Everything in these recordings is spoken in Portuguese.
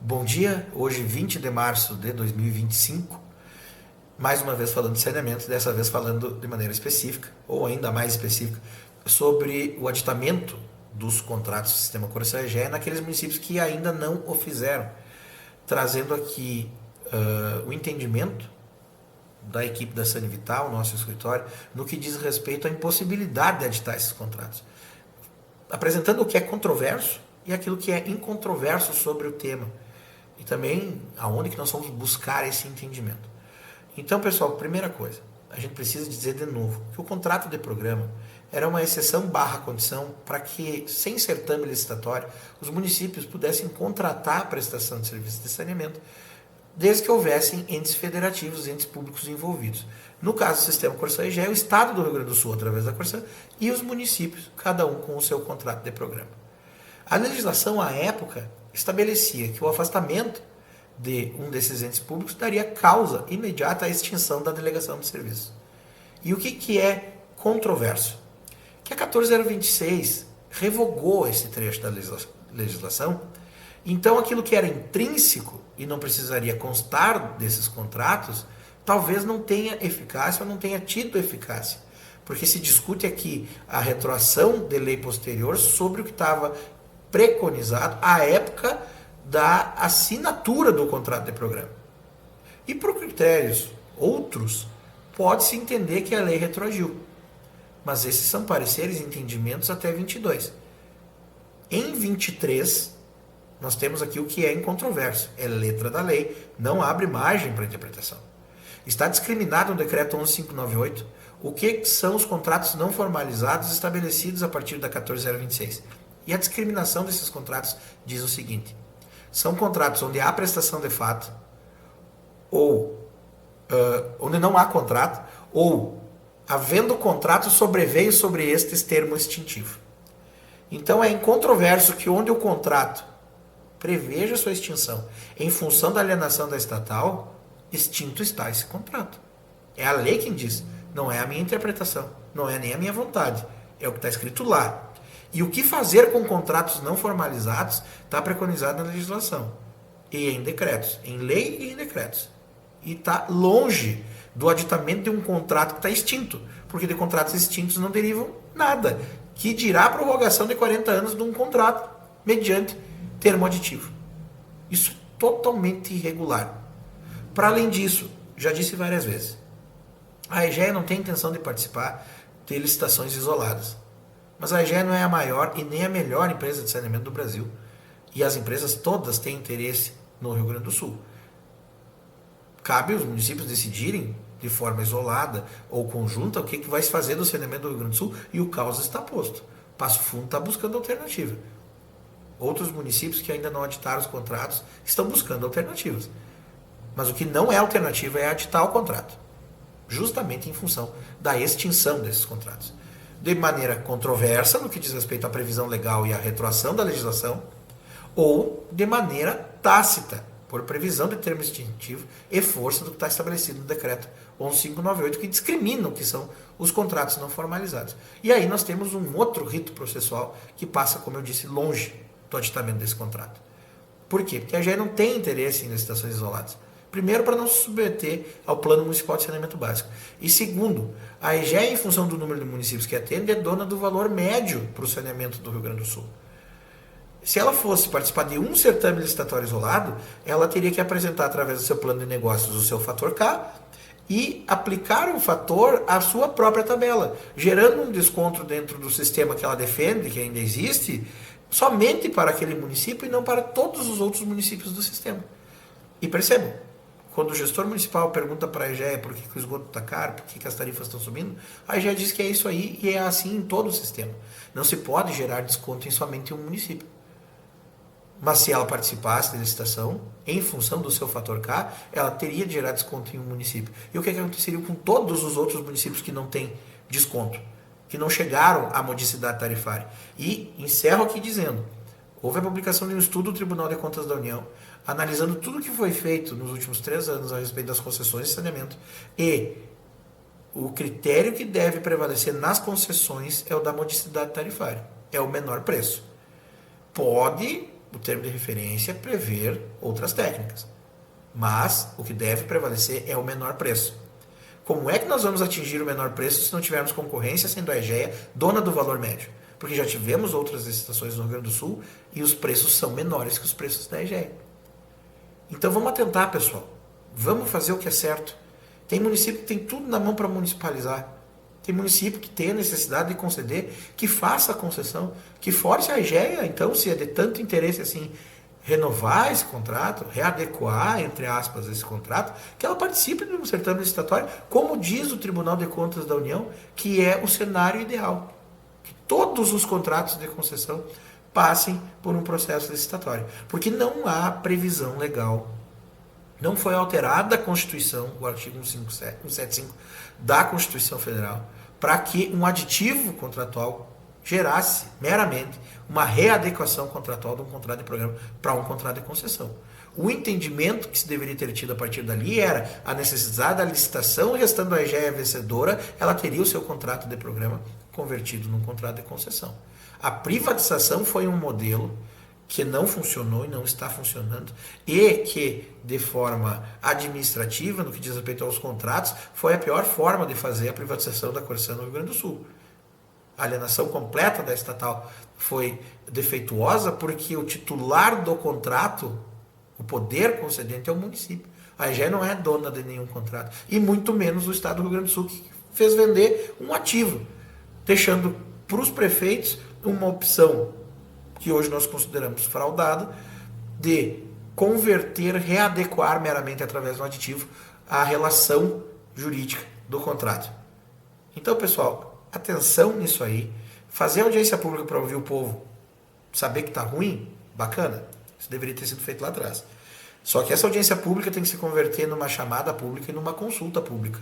Bom dia, hoje 20 de março de 2025, mais uma vez falando de saneamento, dessa vez falando de maneira específica, ou ainda mais específica, sobre o aditamento dos contratos do Sistema Corsã-EGEA naqueles municípios que ainda não o fizeram, trazendo aqui o entendimento da equipe da Sanivital, nosso escritório, no que diz respeito à impossibilidade de aditar esses contratos, apresentando o que é controverso e aquilo que é incontroverso sobre o tema, e também aonde que nós vamos buscar esse entendimento. Então, pessoal, primeira coisa, a gente precisa dizer de novo que o contrato de programa era uma exceção barra condição para que, sem certame licitatório, os municípios pudessem contratar a prestação de serviços de saneamento, desde que houvessem entes federativos, entes públicos envolvidos. No caso do Sistema Corsã-EGEA, o Estado do Rio Grande do Sul, através da Corsã, e os municípios, cada um com o seu contrato de programa. A legislação, à época, estabelecia que o afastamento de um desses entes públicos daria causa imediata à extinção da delegação de serviço. E o que é controverso? Que a 14026 revogou esse trecho da legislação, então aquilo que era intrínseco e não precisaria constar desses contratos, talvez não tenha eficácia ou não tenha tido eficácia. Porque se discute aqui a retroação de lei posterior sobre o que estava preconizado à época da assinatura do contrato de programa. E por critérios outros, pode-se entender que a lei retroagiu. Mas esses são pareceres e entendimentos até 22. Em 23, nós temos aqui o que é incontroverso. É letra da lei, não abre margem para interpretação. Está discriminado no decreto 11598 o que são os contratos não formalizados estabelecidos a partir da 14026. E a discriminação desses contratos diz o seguinte: são contratos onde há prestação de fato, ou onde não há contrato, ou, havendo contrato, sobreveio sobre estes termo extintivo. Então é incontroverso que onde o contrato preveja sua extinção em função da alienação da estatal, extinto está esse contrato. É a lei quem diz, não é a minha interpretação, não é nem a minha vontade, é o que está escrito lá. E o que fazer com contratos não formalizados está preconizado na legislação. E em decretos. Em lei e em decretos. E está longe do aditamento de um contrato que está extinto. Porque de contratos extintos não derivam nada. Que dirá a prorrogação de 40 anos de um contrato mediante termo aditivo. Isso é totalmente irregular. Para além disso, já disse várias vezes, a EGEA não tem intenção de participar de licitações isoladas. Mas a EGEA não é a maior e nem a melhor empresa de saneamento do Brasil. E as empresas todas têm interesse no Rio Grande do Sul. Cabe aos municípios decidirem, de forma isolada ou conjunta, o que vai se fazer do saneamento do Rio Grande do Sul, e o caos está posto. Passo Fundo está buscando alternativa. Outros municípios que ainda não aditaram os contratos estão buscando alternativas. Mas o que não é alternativa é aditar o contrato. Justamente em função da extinção desses contratos. De maneira controversa, no que diz respeito à previsão legal e à retroação da legislação, ou de maneira tácita, por previsão de termo extintivo e força do que está estabelecido no decreto 11598, que discrimina o que são os contratos não formalizados. E aí nós temos um outro rito processual que passa, como eu disse, longe do aditamento desse contrato. Por quê? Porque a AGE não tem interesse em licitações isoladas. Primeiro, para não se submeter ao Plano Municipal de Saneamento Básico. E segundo, a EGEA, em função do número de municípios que atende, é dona do valor médio para o saneamento do Rio Grande do Sul. Se ela fosse participar de um certame licitatório isolado, ela teria que apresentar, através do seu plano de negócios, o seu fator K e aplicar o fator à sua própria tabela, gerando um desconto dentro do sistema que ela defende, que ainda existe, somente para aquele município e não para todos os outros municípios do sistema. E percebam, quando o gestor municipal pergunta para a EGEA por que o esgoto está caro, por que as tarifas estão subindo, a EGEA diz que é isso aí e é assim em todo o sistema. Não se pode gerar desconto em somente um município. Mas se ela participasse da licitação, em função do seu fator K, ela teria de gerar desconto em um município. E o que aconteceria com todos os outros municípios que não têm desconto, que não chegaram à modicidade tarifária? E encerro aqui dizendo, houve a publicação de um estudo do Tribunal de Contas da União, analisando tudo o que foi feito nos últimos 3 anos a respeito das concessões de saneamento, e o critério que deve prevalecer nas concessões é o da modicidade tarifária, é o menor preço. Pode o termo de referência prever outras técnicas. Mas o que deve prevalecer é o menor preço. Como é que nós vamos atingir o menor preço se não tivermos concorrência, sendo a EGEA dona do valor médio? Porque já tivemos outras licitações no Rio Grande do Sul e os preços são menores que os preços da EGEA. Então vamos atentar, pessoal. Vamos fazer o que é certo. Tem município que tem tudo na mão para municipalizar. Tem município que tem a necessidade de conceder, que faça a concessão, que force a EGEA, então, se é de tanto interesse assim, renovar esse contrato, readequar, entre aspas, esse contrato, que ela participe de um certame licitatório, como diz o Tribunal de Contas da União, que é o cenário ideal. Que todos os contratos de concessão passem por um processo licitatório. Porque não há previsão legal. Não foi alterada a Constituição, o artigo 175 da Constituição Federal, para que um aditivo contratual gerasse meramente uma readequação contratual de um contrato de programa para um contrato de concessão. O entendimento que se deveria ter tido a partir dali era a necessidade da licitação, restando a EGEA vencedora, ela teria o seu contrato de programa convertido num contrato de concessão. A privatização foi um modelo que não funcionou e não está funcionando, e que, de forma administrativa, no que diz respeito aos contratos, foi a pior forma de fazer a privatização da Corsã no Rio Grande do Sul. A alienação completa da estatal foi defeituosa porque o titular do contrato, o poder concedente, é o município. A EGEA não é dona de nenhum contrato, e muito menos o Estado do Rio Grande do Sul, que fez vender um ativo, deixando para os prefeitos uma opção que hoje nós consideramos fraudada, de converter, readequar meramente através do aditivo a relação jurídica do contrato. Então, pessoal, atenção nisso aí. Fazer audiência pública para ouvir o povo, saber que está ruim, bacana. Isso deveria ter sido feito lá atrás. Só que essa audiência pública tem que se converter numa chamada pública e numa consulta pública.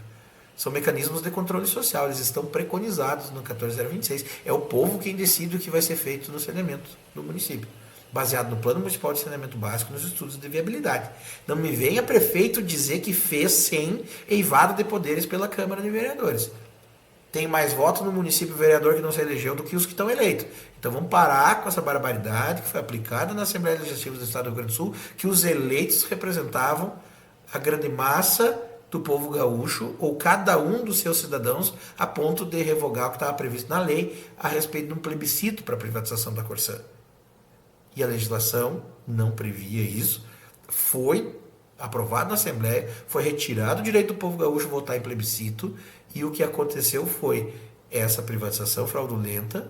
São mecanismos de controle social, eles estão preconizados no 14026. É o povo quem decide o que vai ser feito no saneamento do município, baseado no Plano Municipal de Saneamento Básico e nos estudos de viabilidade. Não me venha prefeito dizer que fez sem eivada de poderes pela Câmara de Vereadores. Tem mais votos no município vereador que não se elegeu do que os que estão eleitos. Então vamos parar com essa barbaridade que foi aplicada na Assembleia Legislativa do Estado do Rio Grande do Sul, que os eleitos representavam a grande massa do povo gaúcho, ou cada um dos seus cidadãos, a ponto de revogar o que estava previsto na lei a respeito de um plebiscito para a privatização da Corsã. E a legislação não previa isso. Foi aprovado na Assembleia, foi retirado o direito do povo gaúcho votar em plebiscito, e o que aconteceu foi essa privatização fraudulenta,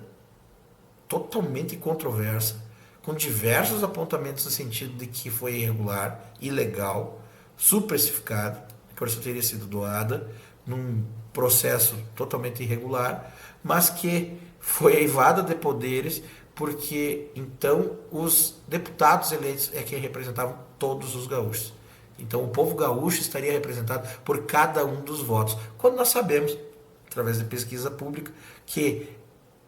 totalmente controversa, com diversos apontamentos no sentido de que foi irregular, ilegal, supercificado. A Corsã teria sido doada num processo totalmente irregular, mas que foi eivada de poderes, porque então os deputados eleitos é quem representavam todos os gaúchos. Então o povo gaúcho estaria representado por cada um dos votos, quando nós sabemos, através de pesquisa pública, que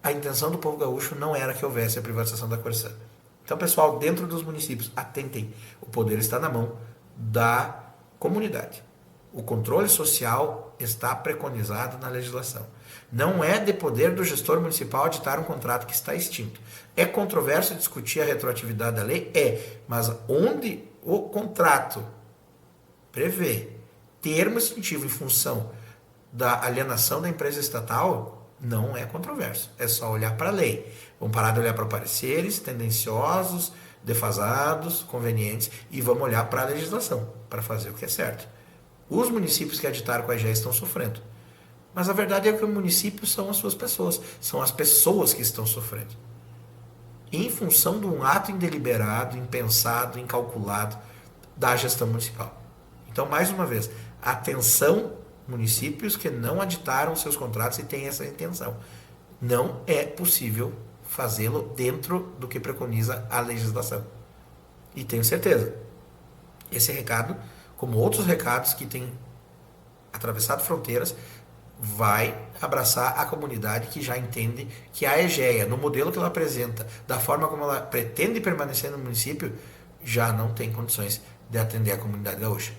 a intenção do povo gaúcho não era que houvesse a privatização da Corsã. Então, pessoal, dentro dos municípios, atentem, o poder está na mão da comunidade. O controle social está preconizado na legislação. Não é de poder do gestor municipal editar um contrato que está extinto. É controverso discutir a retroatividade da lei? É, mas onde o contrato prevê termo extintivo em função da alienação da empresa estatal, não é controverso. É só olhar para a lei. Vamos parar de olhar para pareceres tendenciosos, defasados, convenientes, e vamos olhar para a legislação, para fazer o que é certo. Os municípios que aditaram com a EGEA estão sofrendo. Mas a verdade é que os municípios são as suas pessoas. São as pessoas que estão sofrendo. Em função de um ato indeliberado, impensado, incalculado da gestão municipal. Então, mais uma vez, atenção, municípios que não aditaram seus contratos e têm essa intenção. Não é possível fazê-lo dentro do que preconiza a legislação. E tenho certeza, esse recado, como outros recados que têm atravessado fronteiras, vai abraçar a comunidade que já entende que a EGEA, no modelo que ela apresenta, da forma como ela pretende permanecer no município, já não tem condições de atender a comunidade gaúcha.